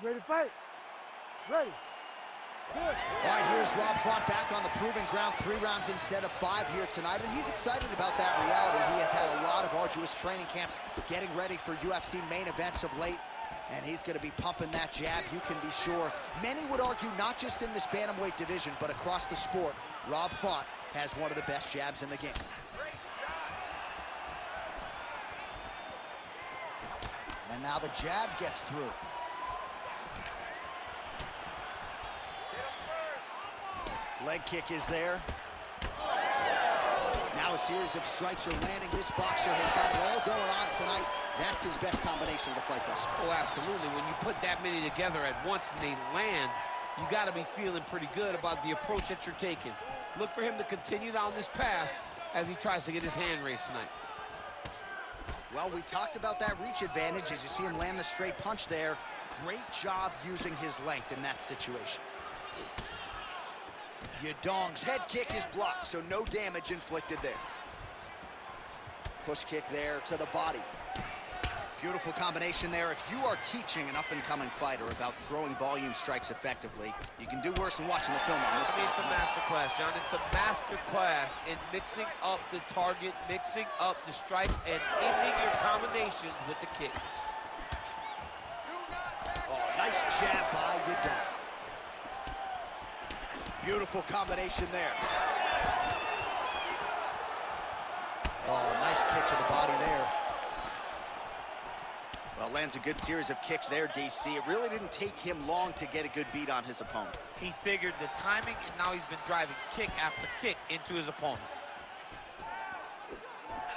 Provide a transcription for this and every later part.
Ready to fight? Ready. Good. All right, here's Rob Font back on the proving ground, 3 rounds instead of 5 here tonight, and he's excited about that reality. He has had a lot of arduous training camps getting ready for UFC main events of late, and he's going to be pumping that jab, you can be sure. Many would argue not just in this bantamweight division, but across the sport, Rob Font has one of the best jabs in the game. And now the jab gets through. Leg kick is there. Now a series of strikes are landing. This boxer has got it all going on tonight. That's his best combination of the fight thus far. Oh, absolutely. When you put that many together at once and they land, you got to be feeling pretty good about the approach that you're taking. Look for him to continue down this path as he tries to get his hand raised tonight. Well, we've talked about that reach advantage as you see him land the straight punch there. Great job using his length in that situation. Yadong's head kick is blocked, so no damage inflicted there. Push kick there to the body. Beautiful combination there. If you are teaching an up-and-coming fighter about throwing volume strikes effectively, you can do worse than watching the film on this. I mean, it's a master class, John. It's a master class in mixing up the target, mixing up the strikes, and ending your combinations with the kick. Oh, nice jab by Yadong. Beautiful combination there. Oh, nice kick to the body there. Well, lands a good series of kicks there, DC. It really didn't take him long to get a good beat on his opponent. He figured the timing, and now he's been driving kick after kick into his opponent.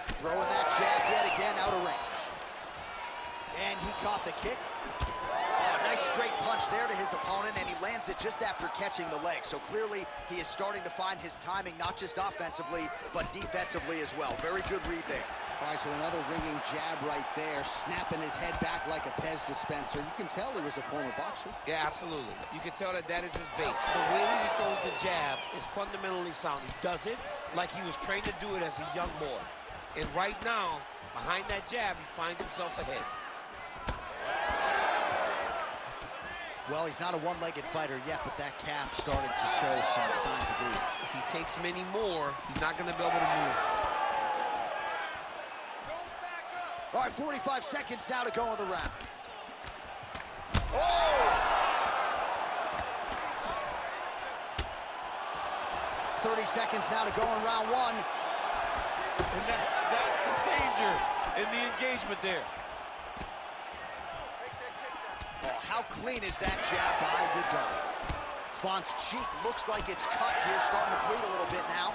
Throwing that jab yet again out of range. And he caught the kick. Oh, nice straight punch there to his opponent, and he lands it just after catching the leg. So clearly, he is starting to find his timing, not just offensively, but defensively as well. Very good read there. All right, so another ringing jab right there, snapping his head back like a Pez dispenser. You can tell he was a former boxer. Yeah, absolutely. You can tell that is his base. The way that he throws the jab is fundamentally sound. He does it like he was trained to do it as a young boy. And right now, behind that jab, he finds himself ahead. Well, he's not a one-legged fighter yet, but that calf started to show some signs of bruising. If he takes many more, he's not going to be able to move. All right, 45 seconds now to go in the round. Oh! 30 seconds now to go in round 1. And that's the danger in the engagement there. Oh, how clean is that jab by Yadong? Font's cheek looks like it's cut here, starting to bleed a little bit now.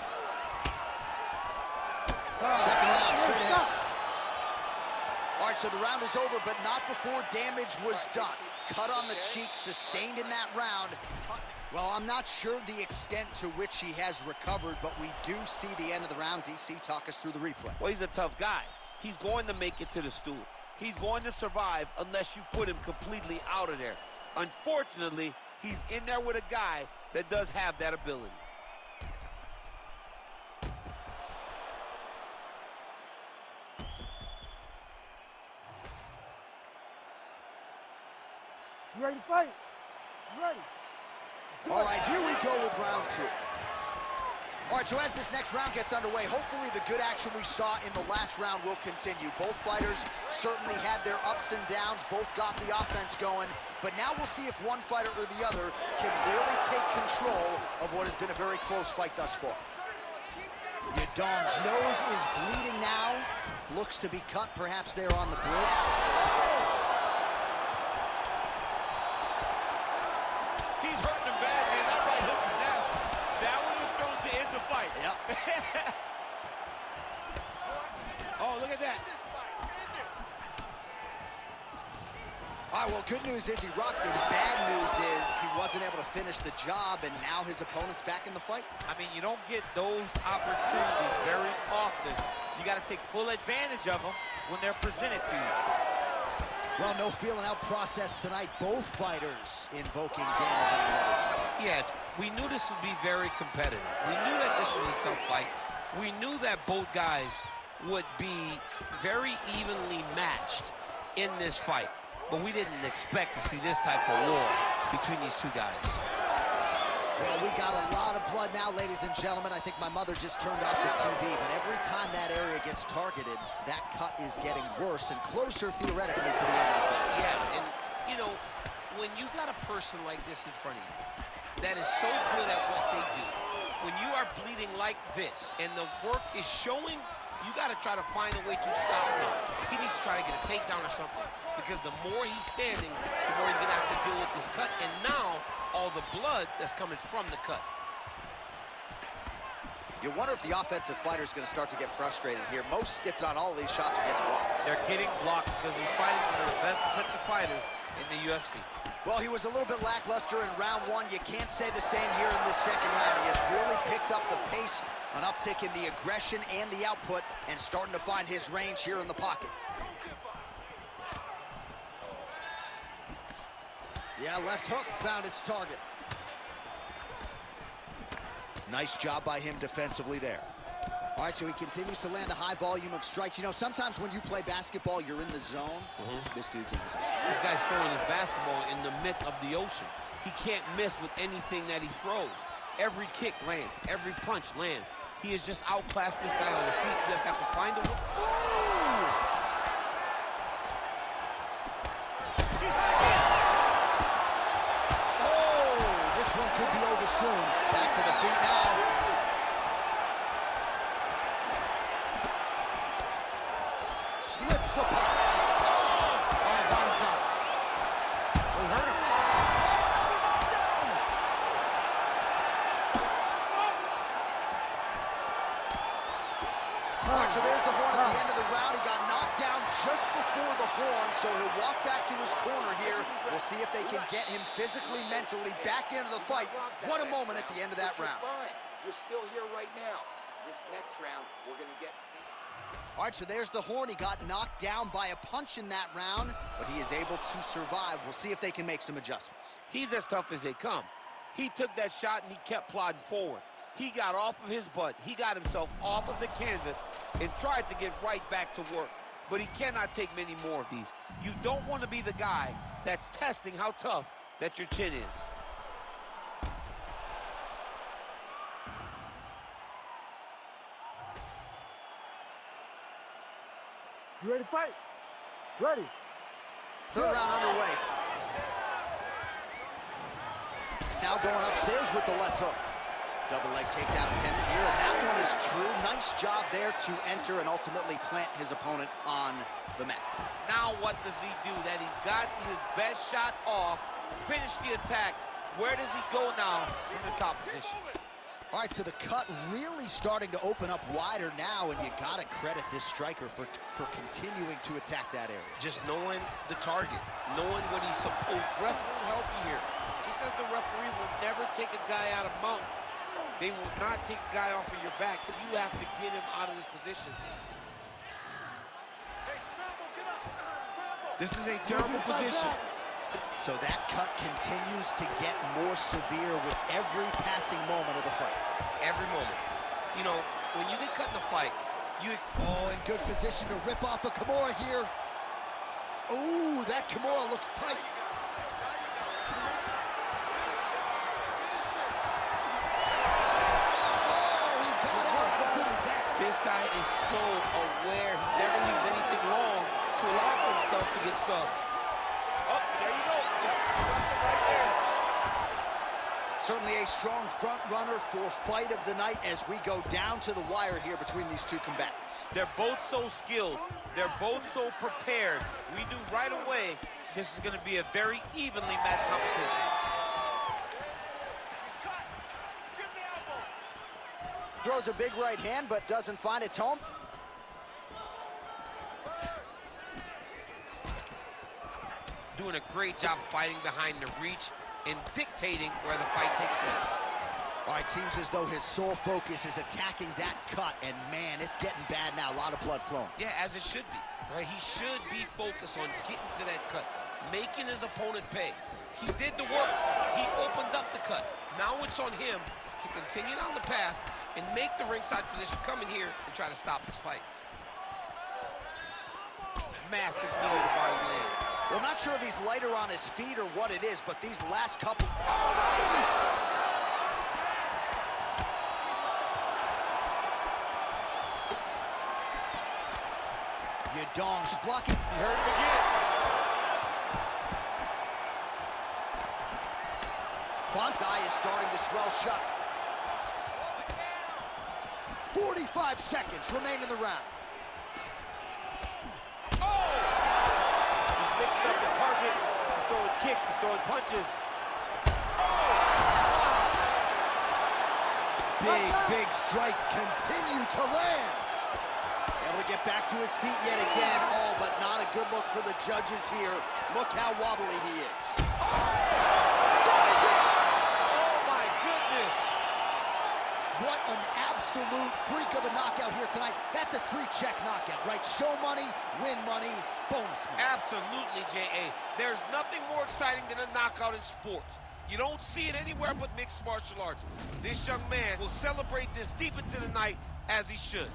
Second round, straight ahead. All right, so the round is over, but not before damage was done. Cut on the cheek, sustained in that round. Well, I'm not sure the extent to which he has recovered, but we do see the end of the round. DC, talk us through the replay. Well, he's a tough guy. He's going to make it to the stool. He's going to survive unless you put him completely out of there. Unfortunately, he's in there with a guy that does have that ability. You ready to fight? You ready? All right, here we go with round 2. All right, so as this next round gets underway, hopefully the good action we saw in the last round will continue. Both fighters certainly had their ups and downs, both got the offense going, but now we'll see if one fighter or the other can really take control of what has been a very close fight thus far. Yadong's nose is bleeding now. Looks to be cut perhaps there on the bridge. He's hurting him bad, man. That right hook is nasty. That one was thrown to end the fight. Yep. Oh, look at that. All right, well, good news is he rocked him. Bad news is he wasn't able to finish the job, and now his opponent's back in the fight. I mean, you don't get those opportunities very often. You got to take full advantage of them when they're presented to you. Well, no feeling out process tonight. Both fighters invoking damage on the others. Yes, we knew this would be very competitive. We knew that this was a tough fight. We knew that both guys would be very evenly matched in this fight. but we didn't expect to see this type of war between these two guys. Well, we got a lot of blood now, ladies and gentlemen. I think my mother just turned off the TV, but every time that area gets targeted, that cut is getting worse and closer, theoretically, to the end of the fight. Yeah, and, you know, when you got a person like this in front of you that is so good at what they do, when you are bleeding like this and the work is showing, you got to try to find a way to stop him. He needs to try to get a takedown or something, because the more he's standing, the more he's going to have to deal with this cut, and now all the blood that's coming from the cut. You wonder if the offensive fighter is going to start to get frustrated here. Most, if not all, of these shots are getting blocked. They're getting blocked because he's fighting one of the best defensive fighters in the UFC. Well, he was a little bit lackluster in round one. You can't say the same here in this second round. He has really picked up the pace, an uptick in the aggression and the output, and starting to find his range here in the pocket. Yeah, left hook found its target. Nice job by him defensively there. All right, so he continues to land a high volume of strikes. You know, sometimes when you play basketball, you're in the zone. This dude's in the zone. This guy's throwing his basketball in the midst of the ocean. He can't miss with anything that he throws. Every kick lands. Every punch lands. He is just outclassed this guy on the feet. You have to find a way. One could be over soon. Back to the feet now. Slips the punch. Oh, body shot. Oh, hurt him. Another knockdown. All right, so there's the horn at the end of the round. He got knocked down just before the horn, so he'll walk back to his corner here. We'll see if they can get him physically, mentally back into the fight. What a moment at the end of that round. You're still here right now. This next round, we're going to get... All right, so there's the horn. He got knocked down by a punch in that round, but he is able to survive. We'll see if they can make some adjustments. He's as tough as they come. He took that shot and he kept plodding forward. He got off of his butt. He got himself off of the canvas and tried to get right back to work. But he cannot take many more of these. You don't want to be the guy that's testing how tough that your chin is. You ready to fight? Ready. Third round underway. Now going upstairs with the left hook. Double leg takedown attempt here, and that one is true. Nice job there to enter and ultimately plant his opponent on the mat. Now what does he do? That he's gotten his best shot off, finished the attack. Where does he go now from the top position? All right, so the cut really starting to open up wider now, and you got to credit this striker for continuing to attack that area. Just knowing the target, knowing what he's supposed. Referee will help you here. Just as the referee will never take a guy out of mount, they will not take a guy off of your back. You have to get him out of this position. This is a terrible position. So that cut continues to get more severe with every passing moment of the fight. Every moment. You know, when you get cut in a fight, you... Oh, in good position to rip off a Kimura here. Ooh, that Kimura looks tight. This guy is so aware. He never leaves anything wrong to allow for himself to get subbed. Oh, there you go. Yep, swept it right there. Certainly a strong front runner for fight of the night as we go down to the wire here between these two combatants. They're both so skilled. They're both so prepared. We knew right away this is going to be a very evenly matched competition. Throws a big right hand, but doesn't find its home. Doing a great job fighting behind the reach and dictating where the fight takes place. All right, seems as though his sole focus is attacking that cut, and man, it's getting bad now. A lot of blood flowing. Yeah, as it should be, right? He should be focused on getting to that cut, making his opponent pay. He did the work. He opened up the cut. Now it's on him to continue down the path and make the ringside position, come in here and try to stop this fight. Massive knee to the body lands. Well, not sure if he's lighter on his feet or what it is, but these last couple... Yadong's blocking. He hurt him again. Bonsai is starting to swell shut. 45 seconds remain in the round. He's mixing up his target. He's throwing kicks, he's throwing punches. Big strikes continue to land. Able to get back to his feet yet again. Oh, but not a good look for the judges here. Look how wobbly he is. That is it! Oh my goodness! What an absolute freak of a knockout here tonight. That's a 3-check knockout, right? Show money, win money, bonus money. Absolutely, J.A. There's nothing more exciting than a knockout in sports. You don't see it anywhere but mixed martial arts. This young man will celebrate this deep into the night as he should.